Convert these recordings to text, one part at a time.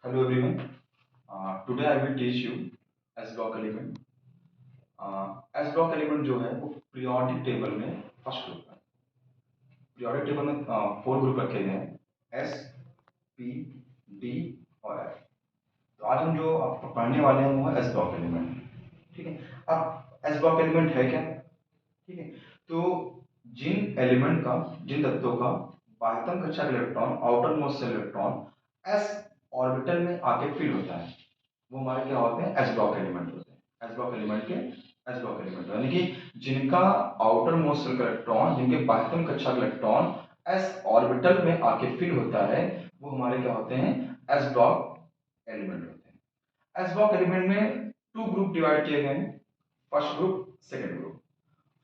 Hello everyone. Today I will teach you S block element. S block element जो है वो periodic table में first group है. Periodic table में 4 group रखे गए हैं S, P, D और F. तो आज हम जो आप पढ़ने वाले हैं वो है S block element. ठीक है. अब S block element है क्या? ठीक है. तो जिन तत्वों का बाह्यतम कक्षा का electron outer most electron S orbital में आके फिल होता है वो हमारे क्या होते हैं एस ब्लॉक एलिमेंट होते हैं. एस ब्लॉक एलिमेंट के एस ब्लॉक एलिमेंट यानी कि जिनका आउटर मोस्ट इलेक्ट्रॉन जिनके बाह्यतम कक्षा का इलेक्ट्रॉन एस ऑर्बिटल में आके फिल होता है वो हमारे क्या होते हैं एस ब्लॉक एलिमेंट होते हैं. एस ब्लॉक एलिमेंट में 2 ग्रुप डिवाइड किए गए हैं. First group second group.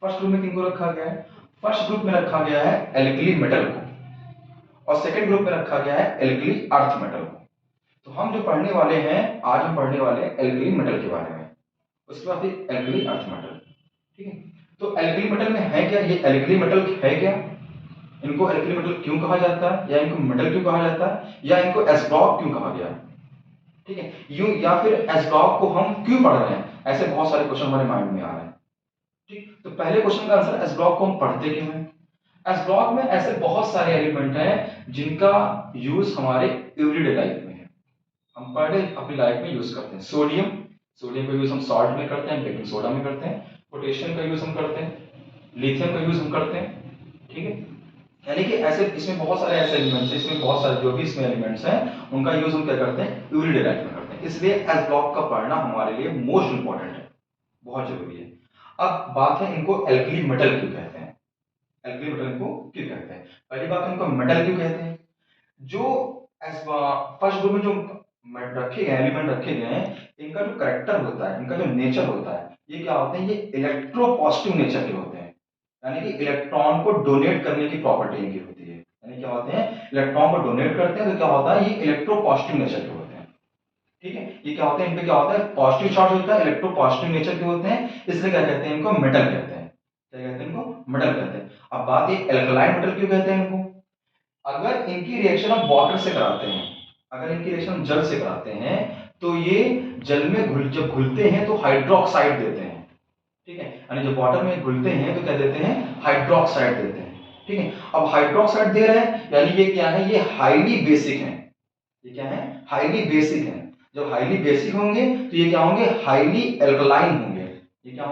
First group में किनको रखा गया है? फर्स्ट ग्रुप में रखा गया है एल्कली मेटल को और सेकंड ग्रुप में रखा गया है एल्कली अर्थ मेटल को. तो हम जो पढ़ने वाले हैं आज हम पढ़ने वाले हैं एल्कली मेटल के बारे में. उसके बाद फिर एल्कली अर्थ मेटल. ठीक है. तो एल्कली मेटल में है क्या? ये एल्कली मेटल है क्या? इनको एल्कली मेटल क्यों कहा जाता है या इनको मेटल क्यों कहा जाता है या इनको एस ब्लॉक क्यों कहा गया? ठीक है. यूं या फिर एस ब्लॉक को हम क्यों पढ़ रहे हैं? ऐसे बहुत सारे क्वेश्चन हमारे माइंड में आ रहे हैं. ठीक. तो पहले क्वेश्चन का आंसर एस ब्लॉक को हम पढ़ते क्यों हैं? एस ब्लॉक में ऐसे बहुत सारे एलिमेंट हैं जिनका यूज हमारे एवरीडे लाइफ में है. हम पर डे अपनी लाइफ में यूज करते हैं. सोडियम का यूज हम सॉल्ट में करते हैं, बेकिंग सोडा में करते हैं. पोटेशियम का यूज हम करते हैं, लिथियम का यूज हम करते हैं. ठीक है. यानी कि ऐसे इसमें बहुत सारे ऐसे एलिमेंट्स हैं, इसमें बहुत सारे जो भी इसमें एलिमेंट्स हैं उनका यूज हम क्या करते हैं एवरीडे लाइफ में करते हैं. इसलिए एस ब्लॉक का पढ़ना हमारे लिए मोस्ट इंपॉर्टेंट है, बहुत जरूरी है. अब बात है इनको एल्कली मेटल क्यों कहते हैं. एल्कली मेटल को क्यों कहते हैं? पहली बात इनको मेटल क्यों कहते हैं? जो फर्स्ट ग्रुप में जो रखे गए एलिमेंट रखे गए हैं इनका जो करेक्टर होता है, इनका जो नेचर होता है, ये क्या होते हैं? ये इलेक्ट्रोपॉजिटिव नेचर के होते हैं. यानी कि इलेक्ट्रॉन को डोनेट करने की प्रॉपर्टी इनकी होती है. यानी क्या होते हैं? इलेक्ट्रॉन को डोनेट करते हैं तो क्या होता है? ये इलेक्ट्रोपॉजिटिव नेचर के होते हैं. ठीक है. ये क्या होता है? इनपे क्या होता है? पॉजिटिव चार्ज होता है, इलेक्ट्रोपॉजिटिव नेचर के होते हैं, इसलिए क्या कहते हैं? इनको मेटल कहते हैं. क्या कहते हैं? इनको मेटल कहते हैं. अब बात ये एल्कलाइन मेटल क्यों कहते हैं इनको? अगर इनकी रिएक्शन हम वाटर से कराते हैं, अगर इनकी रिएक्शन हम जल से कराते हैं तो ये जल में जब घुलते हैं तो हाइड्रोक्साइड देते हैं. ठीक है. यानी जब वाटर में घुलते हैं तो क्या देते हैं? हाइड्रोक्साइड देते हैं. ठीक है. अब हाइड्रोक्साइड दे रहे हैं यानी ये क्या है? ये हाईली बेसिक है. ये क्या है? हाईली बेसिक है. जब हाईली बेसिक होंगे तो ये क्या होंगे? हाईली एल्कलाइन होंगे. ये क्या